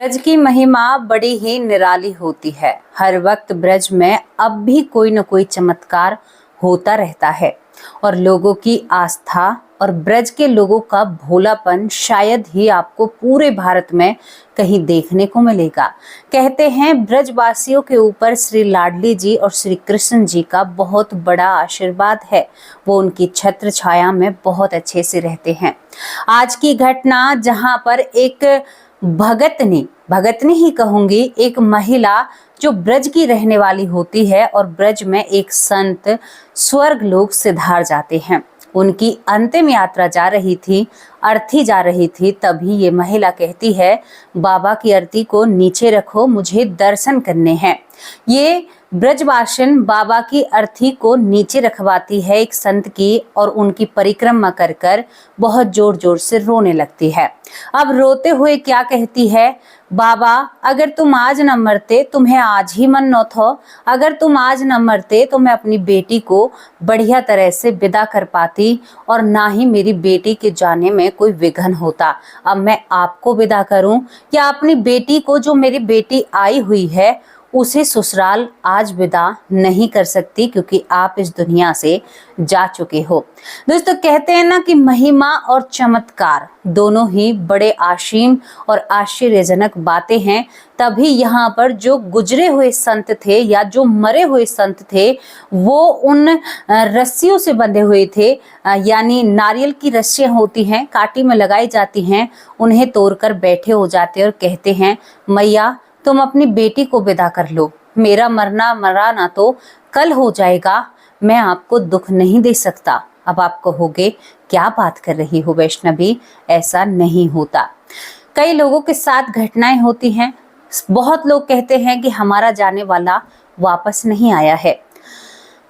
ब्रज की महिमा बड़ी ही निराली होती है। हर वक्त ब्रज में अब भी कोई न कोई चमत्कार होता रहता है और लोगों की आस्था और ब्रज के लोगों का भोलापन शायद ही आपको पूरे भारत में कहीं देखने को मिलेगा। कहते हैं ब्रजवासियों के ऊपर श्री लाडली जी और श्री कृष्ण जी का बहुत बड़ा आशीर्वाद है। वो उनकी छत्र छाया में बहुत अच्छे से रहते हैं। आज की घटना जहां पर एक भगतनी ही कहूंगी, एक महिला जो ब्रज की रहने वाली होती है और ब्रज में एक संत स्वर्ग लोक सिधार जाते हैं। उनकी अंतिम यात्रा जा रही थी, अर्थी जा रही थी, तभी ये महिला कहती है, बाबा की अर्थी को नीचे रखो, मुझे दर्शन करने हैं। ये ब्रजवासिन बाबा की अर्थी को नीचे रखवाती है एक संत की और उनकी परिक्रमा कर कर बहुत जोर जोर से रोने लगती है। अब रोते हुए क्या कहती है, बाबा अगर तुम आज न मरते, तुम्हें आज ही मन न था, अगर तुम आज न मरते तो मैं अपनी बेटी को बढ़िया तरह से विदा कर पाती और ना ही मेरी बेटी के जाने में कोई विघ्न होता। अब मैं आपको विदा करूं या अपनी बेटी को, जो मेरी बेटी आई हुई है, उसे ससुराल आज विदा नहीं कर सकती क्योंकि आप इस दुनिया से जा चुके हो। दोस्तों कहते हैं ना कि महिमा और चमत्कार दोनों ही बड़े आशीम और आश्चर्यजनक बातें हैं। तभी यहाँ पर जो गुजरे हुए संत थे या जो मरे हुए संत थे वो उन रस्सियों से बंधे हुए थे, यानी नारियल की रस्सियां होती हैं, काटी में लगाई जाती हैं, उन्हें तोड़कर बैठे हो जाते और कहते हैं, मैया तुम अपनी बेटी को विदा कर लो, मेरा मरा ना तो कल हो जाएगा, मैं आपको दुख नहीं दे सकता। अब आप कहोगे क्या बात कर रही हो वैष्णवी, ऐसा नहीं होता। कई लोगों के साथ घटनाएं होती हैं। बहुत लोग कहते हैं कि हमारा जाने वाला वापस नहीं आया है,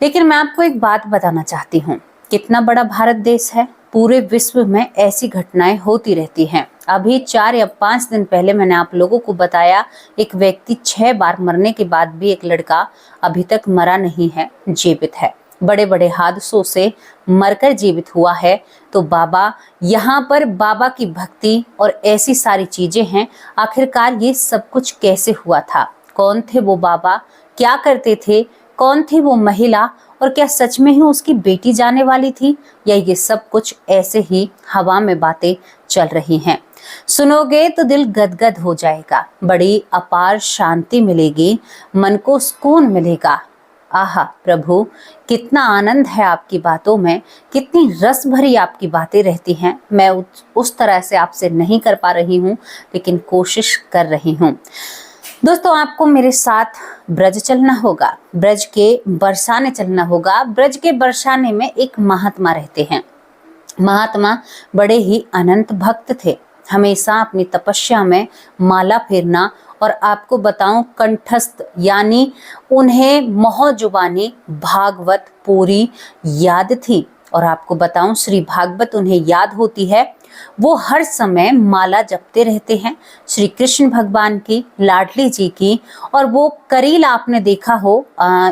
लेकिन मैं आपको एक बात बताना चाहती हूँ, कितना बड़ा भारत देश है, पूरे विश्व में ऐसी घटनाएं होती रहती हैं। अभी 4 या 5 दिन पहले मैंने आप लोगों को बताया, एक व्यक्ति 6 बार मरने के बाद भी एक लड़का अभी तक मरा नहीं है, जीवित है, बड़े बड़े हादसों से मरकर जीवित हुआ है। तो बाबा, यहाँ पर बाबा की भक्ति और ऐसी सारी चीजें हैं। आखिरकार ये सब कुछ कैसे हुआ था, कौन थे वो बाबा, क्या करते थे, कौन थी वो महिला और क्या सच में ही उसकी बेटी जाने वाली थी, या ये सब कुछ ऐसे ही हवा में बातें चल रही हैं। सुनोगे तो दिल गदगद हो जाएगा, बड़ी अपार शांति मिलेगी, मन को सुकून मिलेगा। आहा प्रभु, कितना आनंद है आपकी बातों में, कितनी रस भरी आपकी बातें रहती हैं। मैं उस तरह से आपसे नहीं कर पा रही हूँ, लेकिन कोशिश कर रही हूँ। दोस्तों आपको मेरे साथ ब्रज चलना होगा, ब्रज के बरसाने चलना होगा। ब्रज के बरसाने में एक महात्मा रहते हैं। महात्मा बड़े ही अनंत भक्त थे, हमेशा अपनी तपस्या में माला फेरना, और आपको बताऊं कंठस्थ, यानी उन्हें मोहजुबानी भागवत पूरी याद थी। और आपको बताऊं श्री भागवत उन्हें याद होती है। वो हर समय माला जपते रहते हैं श्री कृष्ण भगवान की, लाडली जी की। और वो करील आपने देखा हो,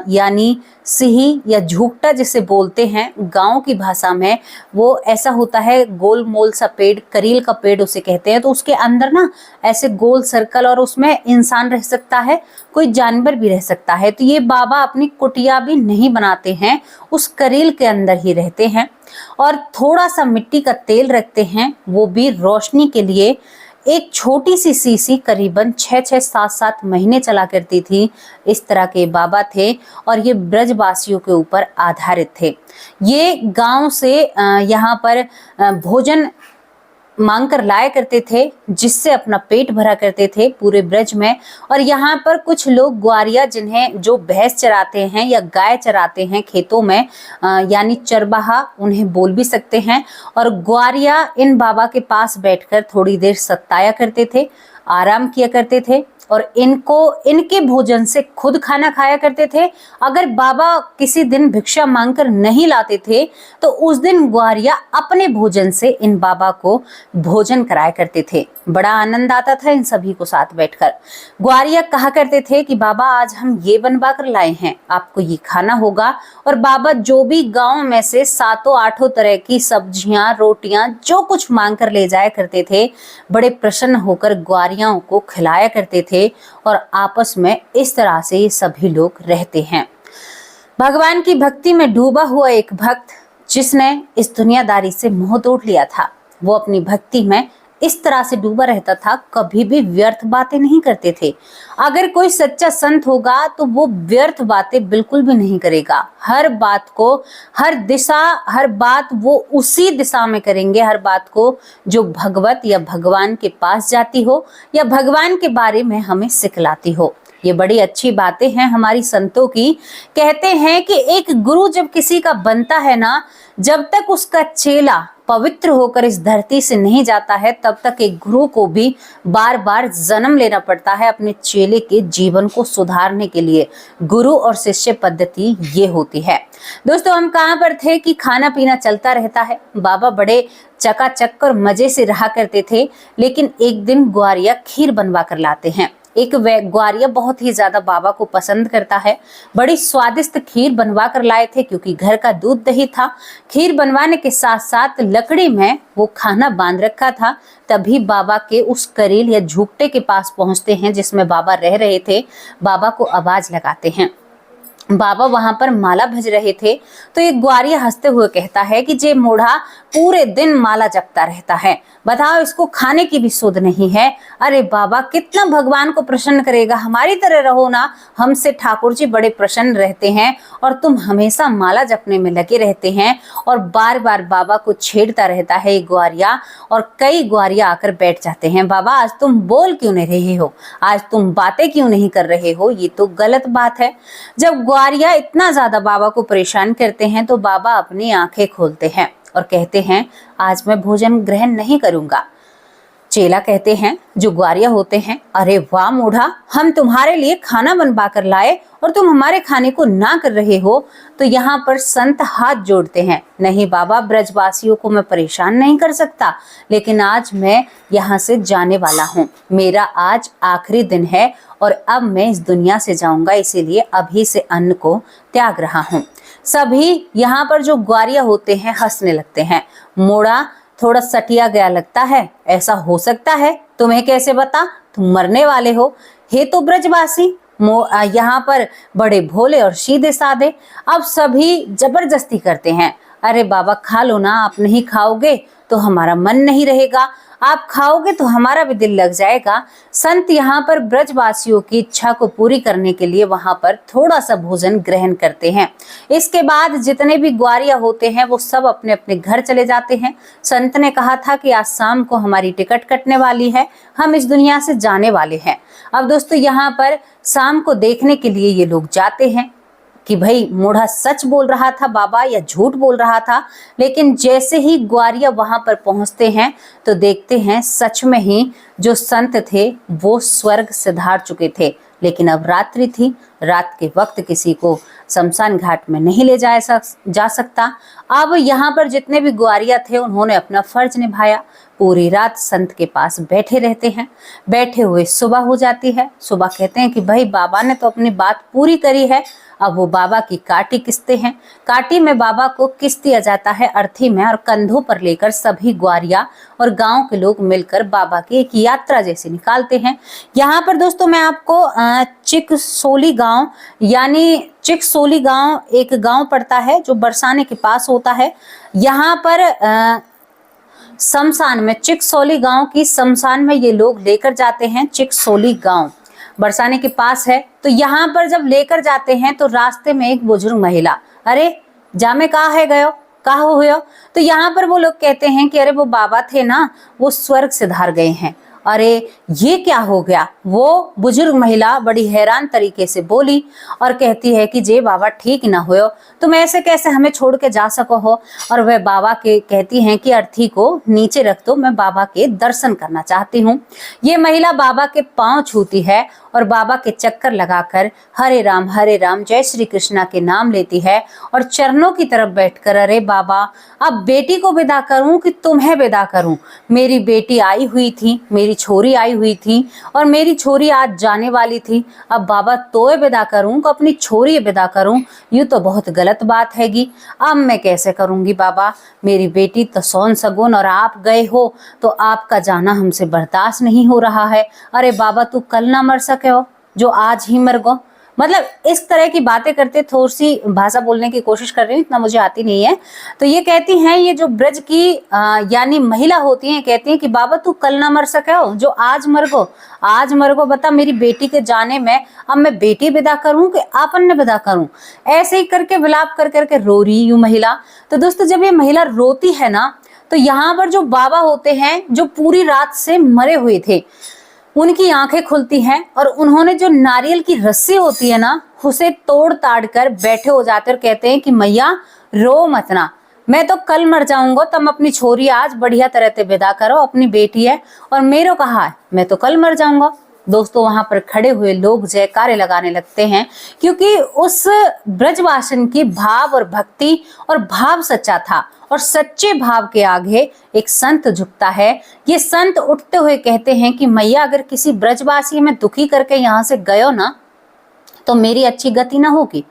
यानी सिही या झूकटा जिसे बोलते हैं गांव की भाषा में, वो ऐसा होता है गोल मोल सा पेड़, करील का पेड़ उसे कहते हैं। तो उसके अंदर ना ऐसे गोल सर्कल, और उसमें इंसान रह सकता है, कोई जानवर भी रह सकता है। तो ये बाबा अपनी कुटिया भी नहीं बनाते हैं, उस करील के अंदर ही रहते हैं और थोड़ा सा मिट्टी का तेल रखते हैं, वो भी रोशनी के लिए। एक छोटी सी शीशी करीबन 6-6, 7-7 महीने चला करती थी। इस तरह के बाबा थे और ये ब्रजवासियों के ऊपर आधारित थे। ये गांव से यहाँ पर भोजन मांग कर लाया करते थे, जिससे अपना पेट भरा करते थे पूरे ब्रज में। और यहाँ पर कुछ लोग ग्वारिया, जिन्हें जो भैंस चराते हैं या गाय चराते हैं खेतों में, यानी चरवाहा उन्हें बोल भी सकते हैं, और ग्वारिया इन बाबा के पास बैठकर थोड़ी देर सताया करते थे, आराम किया करते थे और इनके भोजन से खुद खाना खाया करते थे। अगर बाबा किसी दिन भिक्षा मांगकर नहीं लाते थे तो उस दिन ग्वारिया अपने भोजन से इन बाबा को भोजन कराया करते थे। बड़ा आनंद आता था इन सभी को साथ बैठकर। ग्वारिया कहा करते थे कि बाबा आज हम ये बनवा कर लाए हैं, आपको ये खाना होगा। और बाबा जो भी गांव में से 7-8 तरह की सब्जियां, रोटियां, जो कुछ मांग कर ले जाया करते थे, बड़े प्रसन्न होकर ग्वारिया ग्वारियों को खिलाया करते थे और आपस में इस तरह से ये सभी लोग रहते हैं। भगवान की भक्ति में डूबा हुआ एक भक्त जिसने इस दुनियादारी से मोह तोड़ लिया था, वो अपनी भक्ति में इस तरह से डूबा रहता था, कभी भी व्यर्थ बातें नहीं करते थे। अगर कोई सच्चा संत होगा तो वो व्यर्थ बातें बिल्कुल भी नहीं करेगा। हर बात को, हर बात वो उसी दिशा में करेंगे, हर बात को जो भगवत या भगवान के पास जाती हो या भगवान के बारे में हमें सिखलाती हो। ये बड़ी अच्छी बातें हैं हमारी संतों की। कहते हैं कि एक गुरु जब किसी का बनता है ना, जब तक उसका चेला पवित्र होकर इस धरती से नहीं जाता है, तब तक एक गुरु को भी बार बार जन्म लेना पड़ता है अपने चेले के जीवन को सुधारने के लिए। गुरु और शिष्य पद्धति ये होती है। दोस्तों, हम कहाँ पर थे कि खाना पीना चलता रहता है। बाबा बड़े चकाचक और मजे से रहा करते थे, लेकिन एक दिन ग्वारिया खीर बनवा कर लाते हैं। एक ग्वारिया बहुत ही ज्यादा बाबा को पसंद करता है। बड़ी स्वादिष्ट खीर बनवा कर लाए थे क्योंकि घर का दूध दही था। खीर बनवाने के साथ साथ लकड़ी में वो खाना बांध रखा था। तभी बाबा के उस करील या झूकटे के पास पहुंचते हैं जिसमें बाबा रह रहे थे। बाबा को आवाज लगाते हैं। बाबा वहां पर माला भज रहे थे तो एक ग्वारिया हंसते हुए कहता है कि जे मोढ़ा पूरे दिन माला जपता रहता है, बताओ इसको खाने की भी सुध नहीं है। अरे बाबा, कितना भगवान को प्रसन्न करेगा, हमारी तरह रहो ना। हमसे ठाकुर जी बड़े प्रसन्न रहते हैं और तुम हमेशा माला जपने में लगे रहते हैं। और बार बार बाबा को छेड़ता रहता है एक ग्वारिया, और कई ग्वारिया आकर बैठ जाते हैं। बाबा, आज तुम बोल क्यों नहीं रहे हो, आज तुम बातें क्यों नहीं कर रहे हो, ये तो गलत बात है। जब ग्वारिया इतना ज्यादा बाबा को परेशान करते हैं तो बाबा अपनी आंखें खोलते हैं और कहते हैं, आज मैं भोजन ग्रहण नहीं करूंगा। चेला कहते हैं, जो ग्वारिया होते हैं, अरे वाह मूढ़ा, हम तुम्हारे लिए खाना बनवा कर लाए और तुम हमारे खाने को ना कर रहे हो। तो यहाँ पर संत हाथ जोड़ते हैं, नहीं बाबा, ब्रजवासियों को मैं परेशान नहीं कर सकता, लेकिन आज मैं यहाँ से जाने वाला हूँ। मेरा आज आखिरी दिन है और अब मैं इस दुनिया से जाऊंगा, इसीलिए अभी से अन्न को त्याग रहा हूँ। सभी यहाँ पर जो ग्वारिया होते हैं हंसने लगते हैं। मोड़ा थोड़ा सटिया गया लगता है, ऐसा हो सकता है, तुम्हें कैसे बता, तुम मरने वाले हो। हे तो ब्रजवासी यहाँ पर बड़े भोले और सीधे साधे। अब सभी जबरदस्ती करते हैं, अरे बाबा खा लो ना, आप नहीं खाओगे तो हमारा मन नहीं रहेगा, आप खाओगे तो हमारा भी दिल लग जाएगा। संत यहाँ पर ब्रजवासियों की इच्छा को पूरी करने के लिए वहां पर थोड़ा सा भोजन ग्रहण करते हैं। इसके बाद जितने भी ग्वारिया होते हैं वो सब अपने अपने घर चले जाते हैं। संत ने कहा था कि आज शाम को हमारी टिकट कटने वाली है, हम इस दुनिया से जाने वाले हैं। अब दोस्तों, यहाँ पर शाम को देखने के लिए ये लोग जाते हैं कि भाई मोढ़ा सच बोल रहा था बाबा या झूठ बोल रहा था। लेकिन जैसे ही ग्वारिया वहां पर पहुंचते हैं तो देखते हैं सच में ही जो संत थे वो स्वर्ग सिधार चुके थे। लेकिन अब रात्रि थी, रात के वक्त किसी को शमशान घाट में नहीं ले जा सकता। अब यहाँ पर जितने भी ग्वारिया थे उन्होंने अपना फर्ज निभाया, पूरी रात संत के पास बैठे रहते हैं। बैठे हुए सुबह हो जाती है। सुबह कहते हैं कि भाई बाबा ने तो अपनी बात पूरी करी है, अब वो बाबा की काटी किस्ते हैं। काटी में बाबा को किस दिया जाता है अर्थी में, और कंधों पर लेकर सभी ग्वारिया और गांव के लोग मिलकर बाबा की एक यात्रा जैसी निकालते हैं। यहाँ पर दोस्तों मैं आपको चिकसोली गांव, यानी चिकसोली गांव एक गांव पड़ता है जो बरसाने के पास होता है। यहाँ पर शमशान में, चिकसोली गांव की शमशान में ये लोग लेकर जाते हैं। चिकसोली गांव बरसाने के पास है। तो यहाँ पर जब लेकर जाते हैं तो रास्ते में एक बुजुर्ग महिला, अरे जामे कहाँ है गयो, कहाँ हुआ? तो यहाँ पर वो लोग कहते हैं कि अरे वो बाबा थे ना, वो स्वर्ग सिधार गए हैं। अरे ये क्या हो गया? वो बुजुर्ग महिला बड़ी हैरान तरीके से बोली और कहती है कि जे बाबा ठीक ना हो, तुम ऐसे कैसे हमें छोड़ के जा सको हो? और वह बाबा के कहती हैं कि अर्थी को नीचे रख दो, मैं बाबा के दर्शन करना चाहती हूँ। ये महिला बाबा के पांव छूती है और बाबा के चक्कर लगाकर हरे राम जय श्री कृष्णा के नाम लेती है और चरणों की तरफ बैठकर, अरे बाबा अब बेटी को विदा करूं कि तुम्हें विदा करूं? मेरी बेटी आई हुई थी, मेरी छोरी आई हुई थी और मेरी छोरी आज जाने वाली थी। अब बाबा तोए विदा करूं कि अपनी छोरी विदा करूं? यूं तो बहुत गलत बात हैगी। अब मैं कैसे करूंगी बाबा? मेरी बेटी तो सौन सगुन और आप गए हो तो आपका जाना हमसे बर्दाश्त नहीं हो रहा है। अरे बाबा तू कल ना मर सके हो जो आज ही मर गो। मतलब इस तरह की बातें करते, थोड़ी सी भाषा बोलने की कोशिश कर रही हूँ, इतना मुझे आती नहीं है। तो ये कहती हैं, ये जो ब्रज की यानी महिला होती हैं, कहती हैं कि बाबा तू कल ना मर सके हो जो आज मर गो, आज मर गो। बता मेरी बेटी के जाने में अब मैं बेटी विदा करूं कि आपन ने विदा करूं? ऐसे ही करके विलाप कर करके रो रही यूं महिला। तो दोस्तों जब ये महिला रोती है ना, तो यहाँ पर जो बाबा होते हैं जो पूरी रात से मरे हुए थे, उनकी आंखें खुलती हैं और उन्होंने जो नारियल की रस्सी होती है ना, उसे तोड़ ताड़ कर बैठे हो जाते और कहते हैं कि मैया रो मत ना, मैं तो कल मर जाऊंगा, तुम अपनी छोरी आज बढ़िया तरह से विदा करो, अपनी बेटी है और मेरो कहा है, मैं तो कल मर जाऊंगा। दोस्तों वहां पर खड़े हुए लोग जयकारे लगाने लगते हैं, क्योंकि उस ब्रजवासन की भाव और भक्ति और भाव सच्चा था और सच्चे भाव के आगे एक संत झुकता है। ये संत उठते हुए कहते हैं कि मैया अगर किसी ब्रजवासी में दुखी करके यहाँ से गयो ना तो मेरी अच्छी गति ना होगी,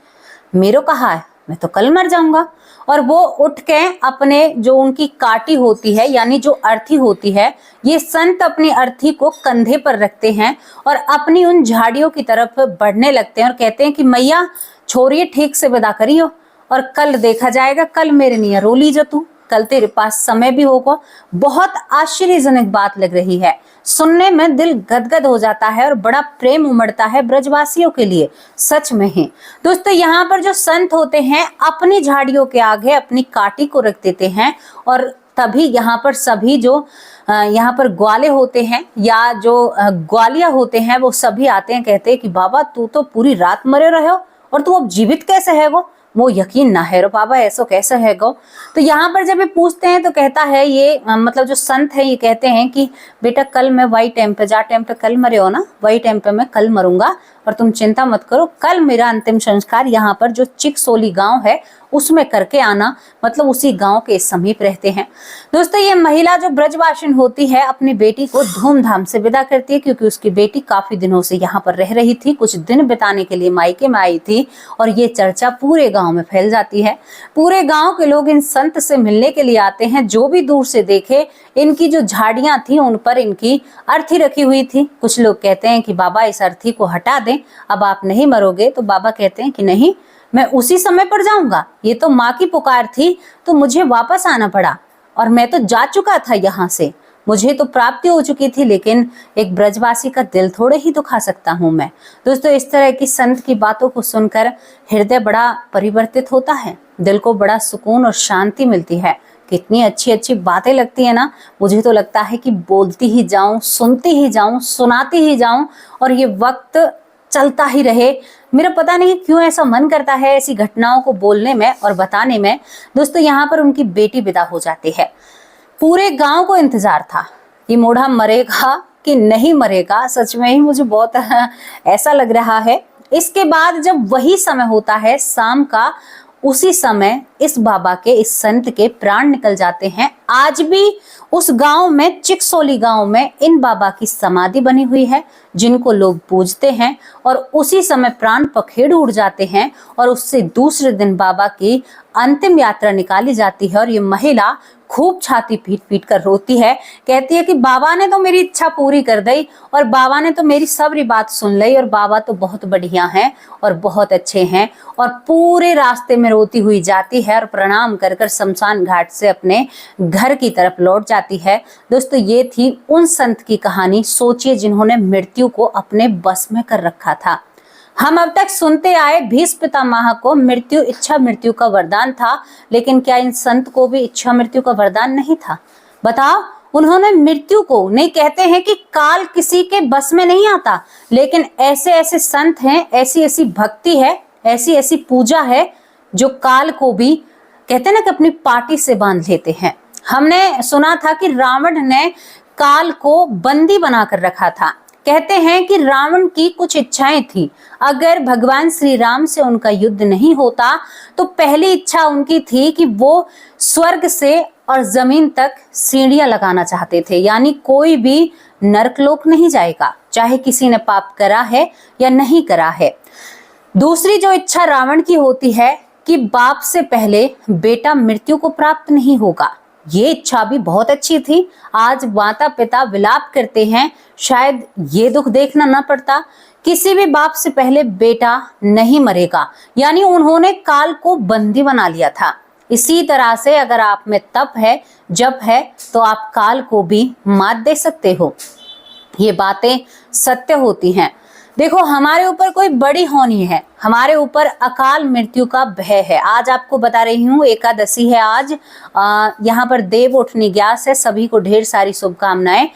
मेरो कहा है, मैं तो कल मर जाऊंगा। और वो उठ के अपने जो उनकी काटी होती है यानी जो अर्थी होती है, ये संत अपनी अर्थी को कंधे पर रखते हैं और अपनी उन झाड़ियों की तरफ बढ़ने लगते हैं और कहते हैं कि मैया छोरिए ठीक से विदा करियो और कल देखा जाएगा, कल मेरे नियर रो लीजो तू, कल तेरे पास समय भी होगा। बहुत आश्चर्यजनक बात लग रही है, सुनने में दिल गदगद हो जाता है और बड़ा प्रेम उमड़ता है ब्रजवासियों के लिए, सच में ही। दोस्तों यहाँ पर जो संत होते हैं अपनी झाड़ियों के आगे अपनी काटी को रख देते हैं और तभी यहाँ पर सभी जो यहाँ पर ग्वाले होते हैं या जो ग्वालिया होते हैं वो सभी आते हैं, कहते हैं कि बाबा तू तो पूरी रात मरे रहे हो और तू अब जीवित कैसे है वो यकीन ना है रो बाबा, ऐसा कैसे है गो। तो यहाँ पर जब ये पूछते हैं तो कहता है ये मतलब जो संत है ये कहते हैं कि बेटा कल मैं वही टाइम पे, जा टाइम पे कल मरे हो ना वही टाइम पे मैं कल मरूंगा और तुम चिंता मत करो, कल मेरा अंतिम संस्कार यहाँ पर जो चिकसोली गांव है उसमें करके आना, मतलब उसी गांव के समीप रहते हैं। दोस्तों ये महिला जो ब्रजवासिन होती है अपनी बेटी को धूमधाम से विदा करती है, क्योंकि उसकी बेटी काफी दिनों से यहाँ पर रह रही थी, कुछ दिन बिताने के लिए मायके में आई थी और ये चर्चा पूरे गांव में फैल जाती है। पूरे गांव के लोग इन संत से मिलने के लिए आते हैं, जो भी दूर से देखे इनकी जो झाड़ियां थी उन पर इनकी अर्थी रखी हुई थी। कुछ लोग कहते हैं कि बाबा इस अर्थी को हटा दें, अब आप नहीं मरोगे। तो बाबा कहते हैं कि नहीं, मैं उसी समय पर जाऊंगा, ये तो माँ की पुकार थी तो मुझे वापस आना पड़ा और मैं तो जा चुका था यहाँ से, मुझे तो प्राप्ति हो चुकी थी, लेकिन एक ब्रजवासी का दिल थोड़े ही दुखा सकता हूँ मैं। दोस्तों इस तरह की संत की बातों को सुनकर हृदय बड़ा परिवर्तित होता है, दिल को बड़ा सुकून और शांति मिलती है। कितनी अच्छी अच्छी बातें लगती है ना, मुझे तो लगता है कि बोलती ही जाऊं, सुनती ही जाऊं, सुनाती ही जाऊं और ये वक्त चलता ही रहे। मेरा पता नहीं क्यों ऐसा मन करता है ऐसी घटनाओं को बोलने में और बताने में। दोस्तों यहाँ पर उनकी बेटी विदा हो जाती है, पूरे गांव को इंतजार था कि मोढ़ा मरेगा कि नहीं मरेगा। सच में ही मुझे बहुत ऐसा लग रहा है। इसके बाद जब वही समय होता है शाम का, उसी समय इस बाबा के, इस संत के प्राण निकल जाते हैं। आज भी उस गांव में, चिकसोली गांव में इन बाबा की समाधि बनी हुई है जिनको लोग पूजते हैं और उसी समय प्राण पखेड़ उड़ जाते हैं और उससे दूसरे दिन बाबा की अंतिम यात्रा निकाली जाती है। और ये महिला खूब छाती पीट पीट कर रोती है, कहती है कि बाबा ने तो मेरी इच्छा पूरी कर दी और बाबा ने तो मेरी सबरी बात सुन ली और बाबा तो बहुत बढ़िया हैं और बहुत अच्छे हैं। और पूरे रास्ते में रोती हुई जाती है और प्रणाम कर कर शमशान घाट से अपने घर की तरफ लौट जाती है। दोस्तों ये थी उन संत की कहानी। सोचिए जिन्होंने मृत्यु को अपने बस में कर रखा था। हम अब तक सुनते आए भीष्म पितामह को मृत्यु इच्छा मृत्यु का वरदान था, लेकिन क्या इन संत को भी इच्छा मृत्यु का वरदान नहीं था? बताओ, उन्होंने मृत्यु को नहीं, कहते हैं कि काल किसी के बस में नहीं आता, लेकिन ऐसे ऐसे संत हैं, ऐसी ऐसी भक्ति है, ऐसी ऐसी पूजा है जो काल को भी कहते हैं ना कि अपनी पार्टी से बांध लेते हैं। हमने सुना था कि रावण ने काल को बंदी बनाकर रखा था, कहते हैं कि रावण की कुछ इच्छाएं थी। अगर भगवान श्री राम से उनका युद्ध नहीं होता तो पहली इच्छा उनकी थी कि वो स्वर्ग से और जमीन तक सीढ़ियां लगाना चाहते थे, यानी कोई भी नरकलोक नहीं जाएगा, चाहे किसी ने पाप करा है या नहीं करा है। दूसरी जो इच्छा रावण की होती है कि बाप से पहले बेटा मृत्यु को प्राप्त नहीं होगा। ये इच्छा भी बहुत अच्छी थी। आज माता पिता विलाप करते हैं, शायद ये दुख देखना न पड़ता। किसी भी बाप से पहले बेटा नहीं मरेगा, यानी उन्होंने काल को बंदी बना लिया था। इसी तरह से अगर आप में तप है, जप है, तो आप काल को भी मात दे सकते हो। ये बातें सत्य होती हैं। देखो, हमारे ऊपर कोई बड़ी होनी है, हमारे ऊपर अकाल मृत्यु का भय है। आज आपको बता रही हूँ, एकादशी है आज, यहाँ पर देव उठनी ग्यास है। सभी को ढेर सारी शुभकामनाएं।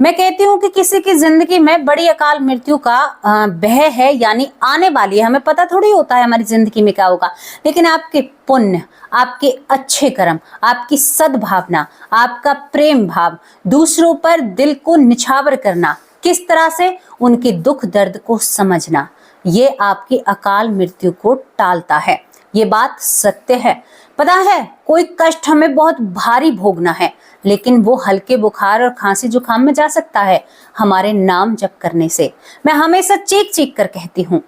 मैं कहती हूँ कि किसी की जिंदगी में बड़ी अकाल मृत्यु का भय है, यानी आने वाली है। हमें पता थोड़ी होता है हमारी जिंदगी में क्या होगा, लेकिन आपके पुण्य, आपके अच्छे कर्म, आपकी सद्भावना, आपका प्रेम भाव, दूसरों पर दिल को निछावर करना, किस तरह से उनके दुख दर्द को समझना, ये आपकी अकाल मृत्यु को टालता है। ये बात सत्य है। पता है, कोई कष्ट हमें बहुत भारी भोगना है, लेकिन वो हल्के बुखार और खांसी जुकाम में जा सकता है हमारे नाम जप करने से। मैं हमेशा चीख चीख कर कहती हूँ,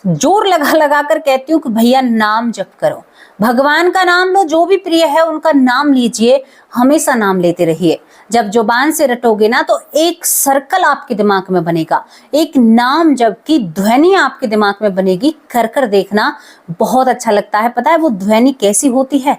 जोर लगा लगा कर कहती हूँ कि भैया नाम जप करो, भगवान का नाम लो, जो भी प्रिय है उनका नाम लीजिए, हमेशा नाम लेते रहिए। जब जुबान से रटोगे ना तो एक सर्कल आपके दिमाग में बनेगा, एक नाम जप की ध्वनि आपके दिमाग में बनेगी। कर कर देखना, बहुत अच्छा लगता है। पता है वो ध्वनि कैसी होती है?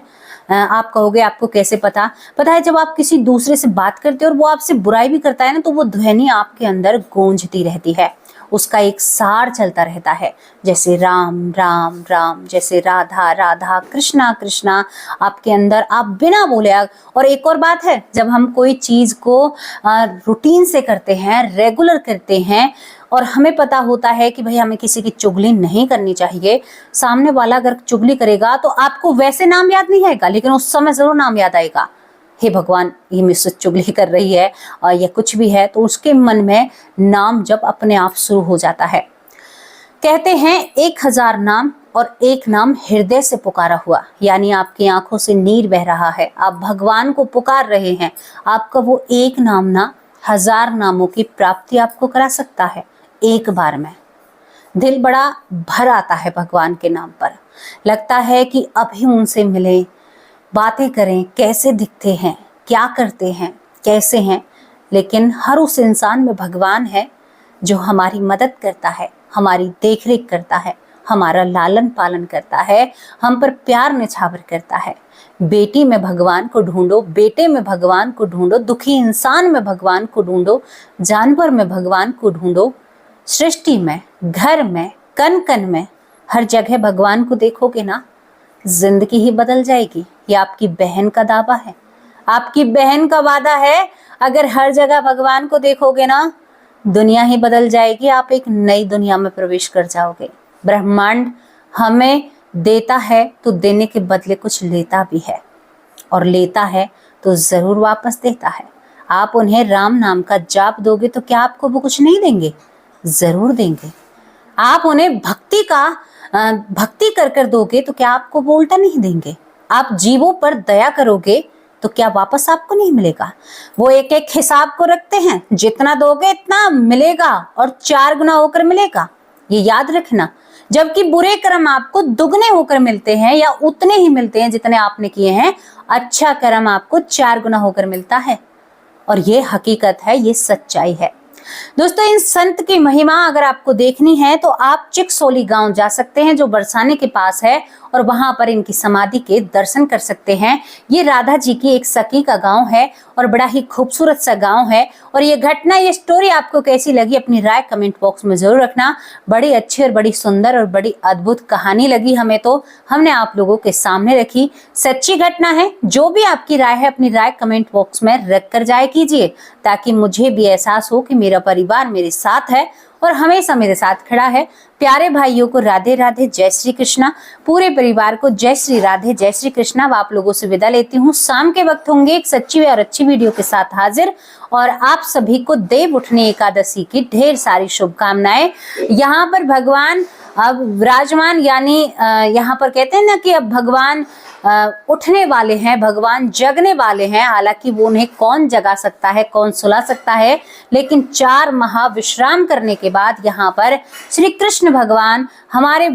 आप कहोगे आपको कैसे पता? पता है, जब आप किसी दूसरे से बात करते हो और वो आपसे बुराई भी करता है ना, तो वो ध्वनि आपके अंदर गूंजती रहती है, उसका एक सार चलता रहता है, जैसे राम राम राम, जैसे राधा राधा, कृष्णा कृष्णा, आपके अंदर आप बिना बोले। और एक और बात है, जब हम कोई चीज को रूटीन से करते हैं, रेगुलर करते हैं, और हमें पता होता है कि भाई हमें किसी की चुगली नहीं करनी चाहिए, सामने वाला अगर चुगली करेगा तो आपको वैसे नाम याद नहीं आएगा, लेकिन उस समय जरूर नाम याद आएगा, हे भगवान ये मुझसे चुगली कर रही है और या कुछ भी है, तो उसके मन में नाम जब अपने आप शुरू हो जाता है। कहते हैं 1000 नाम और एक नाम हृदय से पुकारा हुआ, यानी आपकी आंखों से नीर बह रहा है, आप भगवान को पुकार रहे हैं, आपका वो एक नाम ना 1000 नामों की प्राप्ति आपको करा सकता है एक बार में। दिल बड़ा भर आता है भगवान के नाम पर, लगता है कि अभी उनसे मिले, बातें करें, कैसे दिखते हैं, क्या करते हैं, कैसे हैं। लेकिन हर उस इंसान में भगवान है जो हमारी मदद करता है, हमारी देखरेख करता है, हमारा लालन पालन करता है, हम पर प्यार निछावर करता है। बेटी में भगवान को ढूंढो, बेटे में भगवान को ढूंढो, दुखी इंसान में भगवान को ढूंढो, जानवर में भगवान को ढूंढो, सृष्टि में, घर में, कण कण में, हर जगह भगवान को देखोगे ना, जिंदगी ही बदल जाएगी। ये आपकी बहन का दावा है, आपकी बहन का वादा है। अगर हर जगह भगवान को देखोगे ना, दुनिया ही बदल जाएगी, आप एक नई दुनिया में प्रवेश कर जाओगे। ब्रह्मांड हमें देता है तो देने के बदले कुछ लेता भी है, और लेता है तो जरूर वापस देता है। आप उन्हें राम नाम का जाप दोगे तो क्या आपको वो कुछ नहीं देंगे? जरूर देंगे। आप उन्हें भक्ति कर कर दोगे तो क्या आपको वो उल्टा नहीं देंगे? आप जीवों पर दया करोगे तो क्या वापस आपको नहीं मिलेगा? वो एक एक हिसाब को रखते हैं, जितना दोगे इतना मिलेगा और 4 गुना होकर मिलेगा, ये याद रखना। जबकि बुरे कर्म आपको दुगने होकर मिलते हैं या उतने ही मिलते हैं जितने आपने किए हैं, अच्छा कर्म आपको 4 गुना होकर मिलता है। और ये हकीकत है, ये सच्चाई है। दोस्तों, इन संत की महिमा अगर आपको देखनी है तो आप चिकसोली गांव जा सकते हैं, जो बरसाने के पास है, और वहां पर इनकी समाधि के दर्शन कर सकते हैं। ये राधा जी की एक सखी का गांव है और बड़ा ही खूबसूरत सा गांव है। और ये घटना, ये स्टोरी आपको कैसी लगी, अपनी राय कमेंट बॉक्स में जरूर रखना। बड़ी अच्छी और बड़ी सुंदर और बड़ी अद्भुत कहानी लगी हमें, तो हमने आप लोगों के सामने रखी। सच्ची घटना है। जो भी आपकी राय है, अपनी राय कमेंट बॉक्स में रख कर जाए कीजिए, ताकि मुझे भी एहसास हो कि मेरा परिवार मेरे साथ है और हमेशा मेरे साथ खड़ा है। प्यारे भाइयों को राधे राधे, जय श्री कृष्णा। पूरे परिवार को जय श्री राधे, जय श्री कृष्णा। आप लोगों से विदा लेती हूँ। शाम के वक्त होंगे एक सच्ची और अच्छी वीडियो के साथ हाजिर, और आप सभी को देव उठनी एकादशी की ढेर सारी शुभकामनाएं। यहाँ पर भगवान अब विराजमान, यानी यहाँ पर कहते हैं ना कि अब भगवान उठने वाले हैं, भगवान जगने वाले हैं। हालांकि वो उन्हें कौन जगा सकता है, कौन सुला सकता है, लेकिन 4 माह विश्राम करने के बाद यहाँ पर श्री कृष्ण भगवान हमारे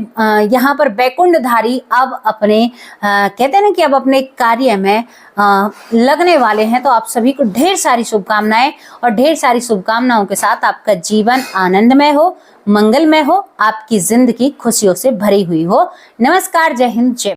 यहाँ पर बैकुंठधारी अब अपने कहते हैं ना कि अब अपने कार्य में लगने वाले हैं। तो आप सभी को ढेर सारी शुभकामनाएं, और ढेर सारी शुभकामनाओं के साथ आपका जीवन आनंदमय हो, मंगलमय हो, आपकी जिंदगी खुशियों से भरी हुई हो। नमस्कार, जय हिंद, जय